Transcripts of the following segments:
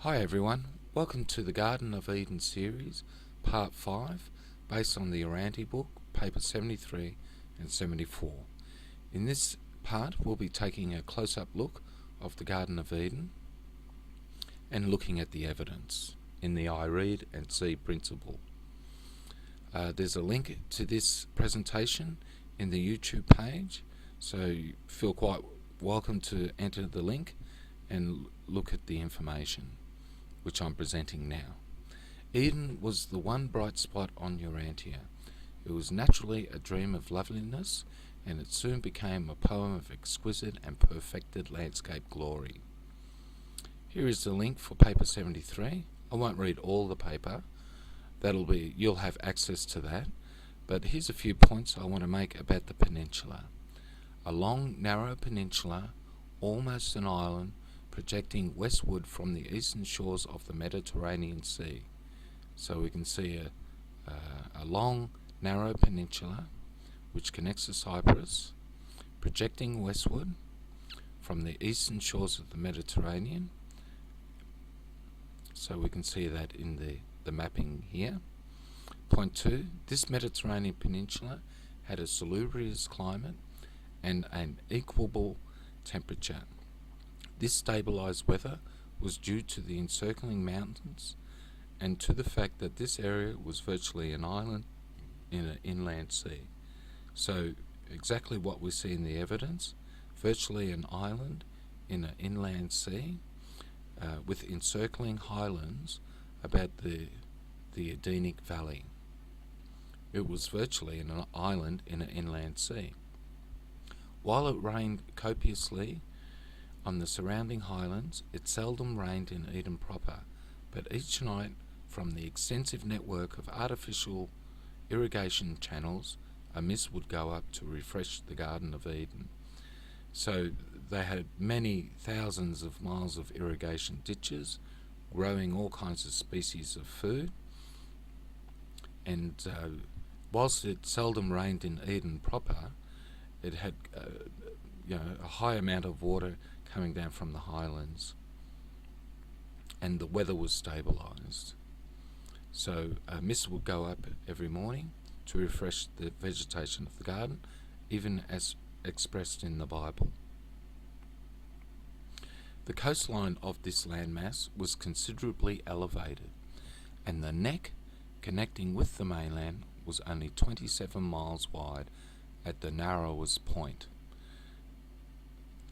Hi everyone, welcome to the Garden of Eden series, part 5, based on the Urantia Book, paper 73 and 74. In this part, we'll be taking a close-up look of the Garden of Eden and looking at the evidence in the I read and see principle. There's a link to this presentation in the YouTube page, so you feel quite welcome to enter the link and look at the information which I'm presenting now. Eden was the one bright spot on Urantia. It was naturally a dream of loveliness, and it soon became a poem of exquisite and perfected landscape glory. Here is the link for paper 73. I won't read all the paper. You'll have access to that. But here's a few points I want to make about the peninsula. A long, narrow peninsula, almost an island, projecting westward from the eastern shores of the Mediterranean Sea. So we can see a long, narrow peninsula which connects to Cyprus, projecting westward from the eastern shores of the Mediterranean. So we can see that in the mapping here. Point 2, this Mediterranean peninsula had a salubrious climate and an equable temperature. This stabilised weather was due to the encircling mountains and to the fact that this area was virtually an island in an inland sea. So exactly what we see in the evidence, virtually an island in an inland sea with encircling highlands about the Edenic Valley. It was virtually an island in an inland sea. While it rained copiously on the surrounding highlands, it seldom rained in Eden proper, but each night from the extensive network of artificial irrigation channels, a mist would go up to refresh the Garden of Eden. So they had many thousands of miles of irrigation ditches, growing all kinds of species of food, and whilst it seldom rained in Eden proper, it had a high amount of water coming down from the highlands, and the weather was stabilised. So a mist would go up every morning to refresh the vegetation of the garden, even as expressed in the Bible. The coastline of this landmass was considerably elevated, and the neck connecting with the mainland was only 27 miles wide at the narrowest point.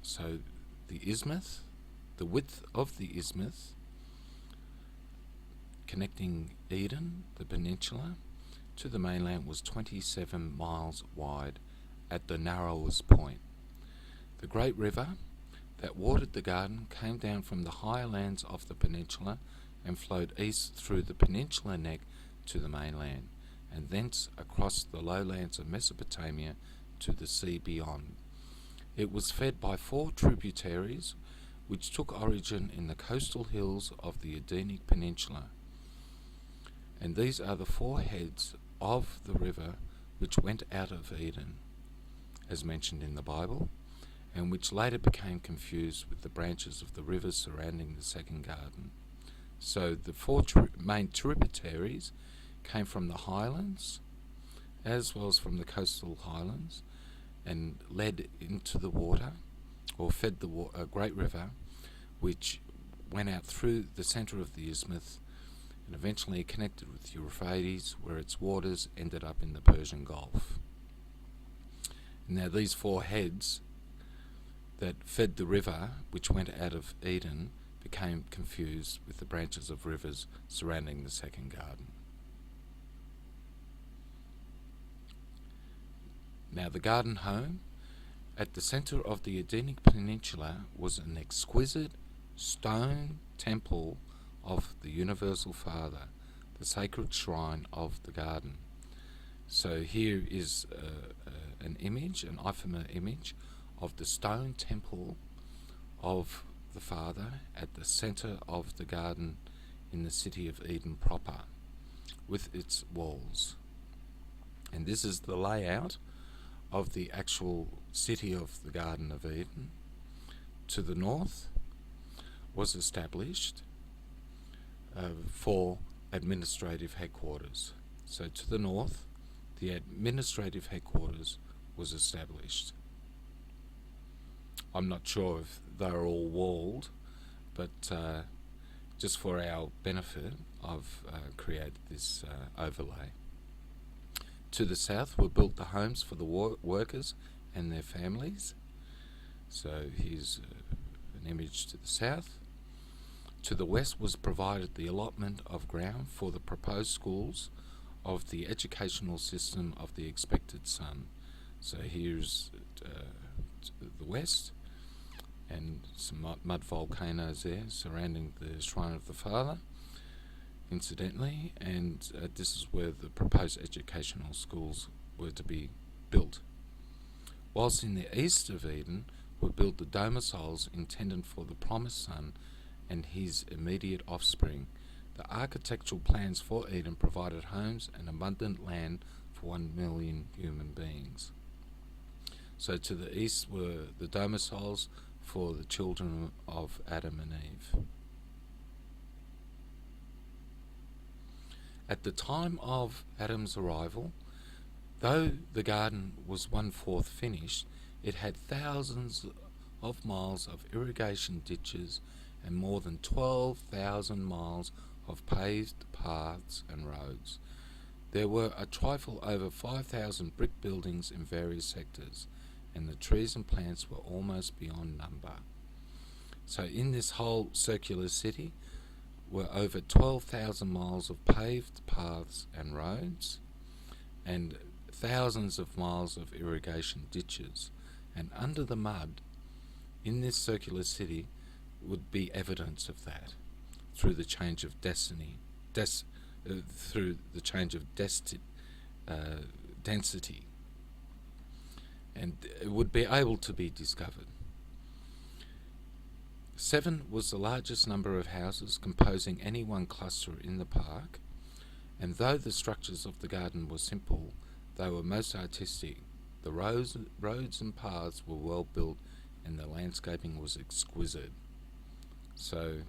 So the isthmus, the width of the isthmus connecting Eden, the peninsula, to the mainland was 27 miles wide at the narrowest point. The great river that watered the garden came down from the higher lands of the peninsula and flowed east through the peninsula neck to the mainland, and thence across the lowlands of Mesopotamia to the sea beyond. It was fed by 4 tributaries which took origin in the coastal hills of the Edenic Peninsula. And these are the 4 heads of the river which went out of Eden, as mentioned in the Bible, and which later became confused with the branches of the rivers surrounding the second garden. So the 4 main tributaries came from the highlands as well as from the coastal highlands, and led into the water, or fed the great river, which went out through the centre of the isthmus and eventually connected with Euphrates, where its waters ended up in the Persian Gulf. Now these 4 heads that fed the river, which went out of Eden, became confused with the branches of rivers surrounding the second garden. Now the garden home, at the centre of the Edenic Peninsula, was an exquisite stone temple of the Universal Father, the sacred shrine of the garden. So here is an ephemeral image of the stone temple of the Father at the centre of the garden in the city of Eden proper, with its walls. And this is the layout of the actual city of the Garden of Eden. To the north was established for administrative headquarters. So to the north, the administrative headquarters was established. I'm not sure if they're all walled, but just for our benefit, I've created this overlay. To the south were built the homes for the workers and their families. So here's an image to the south. To the west was provided the allotment of ground for the proposed schools of the educational system of the expected son. So here's the west, and some mud volcanoes there surrounding the Shrine of the Father, incidentally, and this is where the proposed educational schools were to be built. Whilst in the east of Eden were built the domiciles intended for the promised son and his immediate offspring. The architectural plans for Eden provided homes and abundant land for 1 million human beings. So to the east were the domiciles for the children of Adam and Eve. At the time of Adam's arrival, though the garden was 1/4 finished, it had thousands of miles of irrigation ditches and more than 12,000 miles of paved paths and roads. There were a trifle over 5,000 brick buildings in various sectors, and the trees and plants were almost beyond number. So in this whole circular city were over 12,000 miles of paved paths and roads, and thousands of miles of irrigation ditches. And under the mud, in this circular city, would be evidence of that through the change of density, and it would be able to be discovered. 7 was the largest number of houses composing any one cluster in the park, and though the structures of the garden were simple, they were most artistic. The roads and paths were well built, and the landscaping was exquisite. So,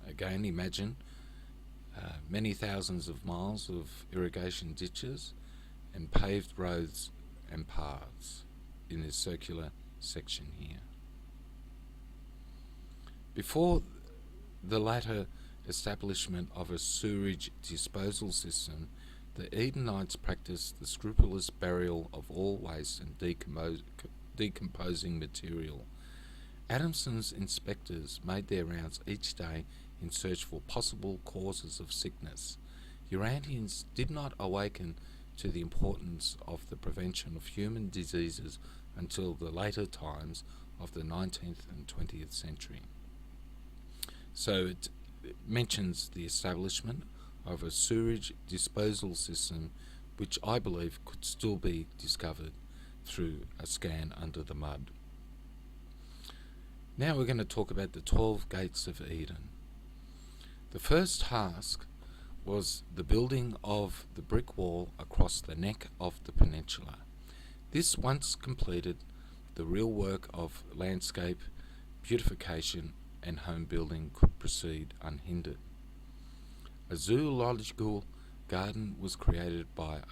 again, imagine many thousands of miles of irrigation ditches and paved roads and paths in this circular section here. Before the latter establishment of a sewage disposal system, the Edenites practiced the scrupulous burial of all waste and decomposing material. Adamson's inspectors made their rounds each day in search for possible causes of sickness. Urantians did not awaken to the importance of the prevention of human diseases until the later times of the 19th and 20th century. So it mentions the establishment of a sewage disposal system, which I believe could still be discovered through a scan under the mud. Now we're going to talk about the 12 gates of Eden. The first task was the building of the brick wall across the neck of the peninsula. This, once completed, the real work of landscape beautification and home building could proceed unhindered. A zoological garden was created by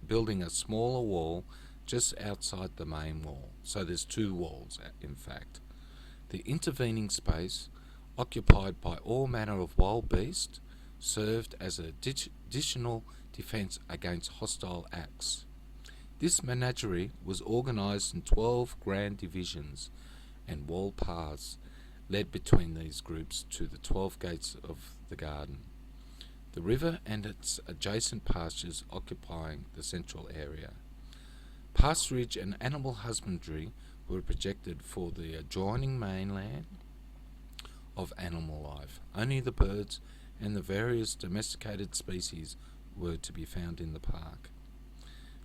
building a smaller wall just outside the main wall. So there's 2 walls, in fact. The intervening space, occupied by all manner of wild beasts, served as an additional defence against hostile acts. This menagerie was organised in 12 grand divisions, and wall paths led between these groups to the 12 gates of the garden, the river and its adjacent pastures occupying the central area. Pasturage and animal husbandry were projected for the adjoining mainland of animal life. Only the birds and the various domesticated species were to be found in the park.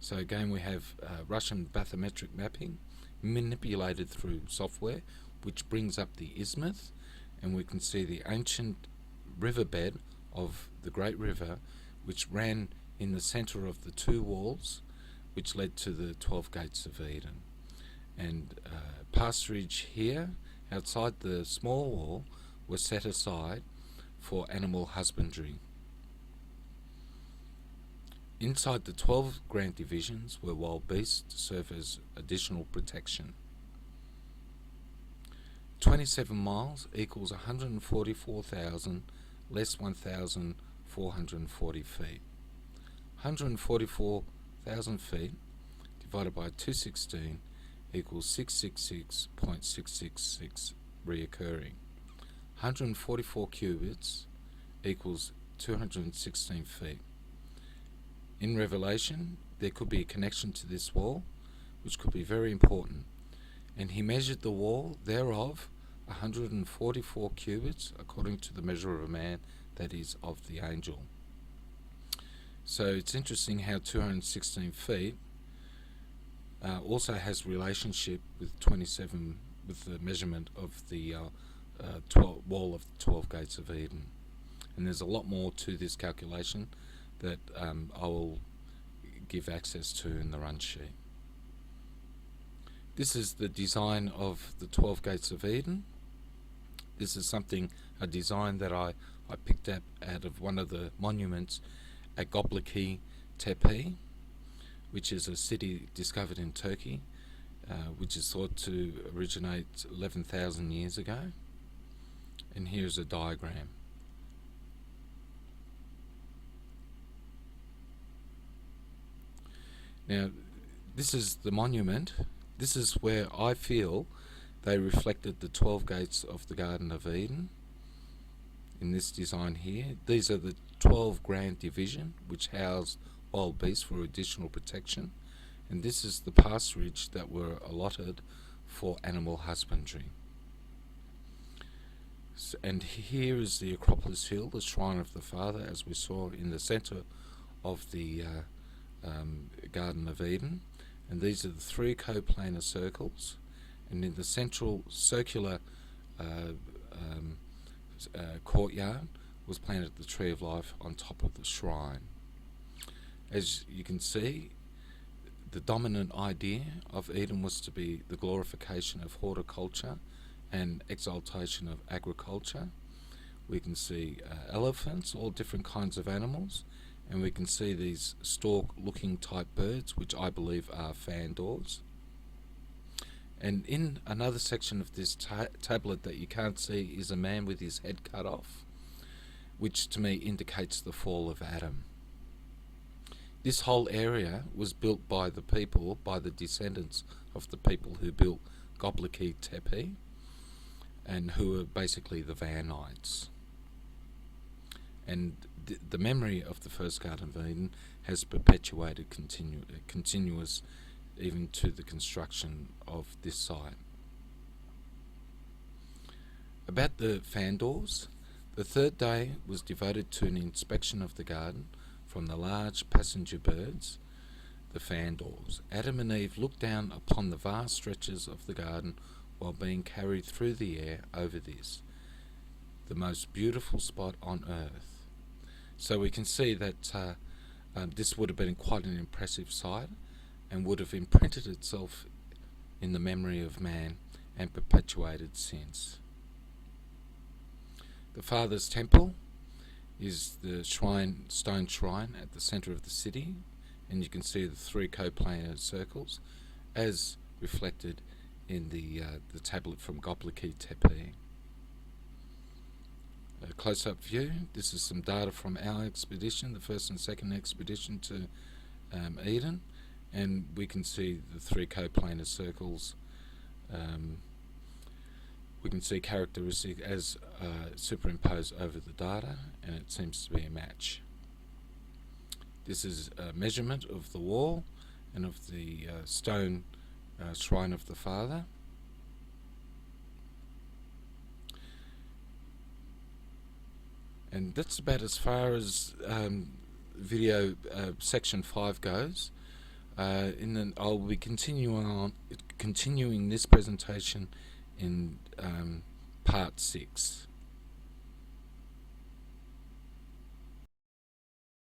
So again, we have Russian bathymetric mapping manipulated through software, which brings up the isthmus, and we can see the ancient riverbed of the Great River, which ran in the centre of the 2 walls, which led to the 12 gates of Eden. And pasturage here, outside the small wall, was set aside for animal husbandry. Inside the 12 grant divisions were wild beasts to serve as additional protection. 27 miles equals 144,000 less 1,440 feet. 144,000 feet divided by 216 equals 666.666 reoccurring. 144 cubits equals 216 feet. In Revelation, there could be a connection to this wall, which could be very important. And he measured the wall thereof 144 cubits, according to the measure of a man, that is, of the angel. So it's interesting how 216 feet also has relationship with 27, with the measurement of the wall of the 12 gates of Eden. And there's a lot more to this calculation that I will give access to in the run sheet. This is the design of the 12 gates of Eden. This is a design that I picked up out of one of the monuments at Göbekli Tepe, which is a city discovered in Turkey, which is thought to originate 11,000 years ago. And here's a diagram. Now, this is the monument. This is where I feel they reflected the 12 gates of the Garden of Eden in this design here. These are the 12 grand division, which housed wild beasts for additional protection. And this is the pasturage that were allotted for animal husbandry. And here is the Acropolis Hill, the Shrine of the Father, as we saw in the center of the Garden of Eden. And these are the three coplanar circles, and in the central circular courtyard was planted the tree of life on top of the shrine. As you can see, the dominant idea of Eden was to be the glorification of horticulture and exaltation of agriculture. We can see elephants, all different kinds of animals, and we can see these stork-looking type birds, which I believe are fandors. And in another section of this tablet that you can't see is a man with his head cut off, which to me indicates the fall of Adam. This whole area was built by the people, by the descendants of the people who built Göbekli Tepe, and who are basically the Vanites. And the memory of the first Garden of Eden has perpetuated continuous even to the construction of this site. About the fandors, the third day was devoted to an inspection of the garden from the large passenger birds, the fandors. Adam and Eve looked down upon the vast stretches of the garden while being carried through the air over this, the most beautiful spot on earth. So we can see that this would have been quite an impressive sight and would have imprinted itself in the memory of man and perpetuated since. The Father's temple is the stone shrine at the center of the city, and you can see the three coplanar circles as reflected in the tablet from Göbekli Tepe. A close-up view. This is some data from our expedition, the first and second expedition to Eden, and we can see the three coplanar circles. We can see characteristic as superimposed over the data, and it seems to be a match. This is a measurement of the wall and of the stone shrine of the Father. And that's about as far as video section 5 goes. I'll be continuing this presentation in part 6.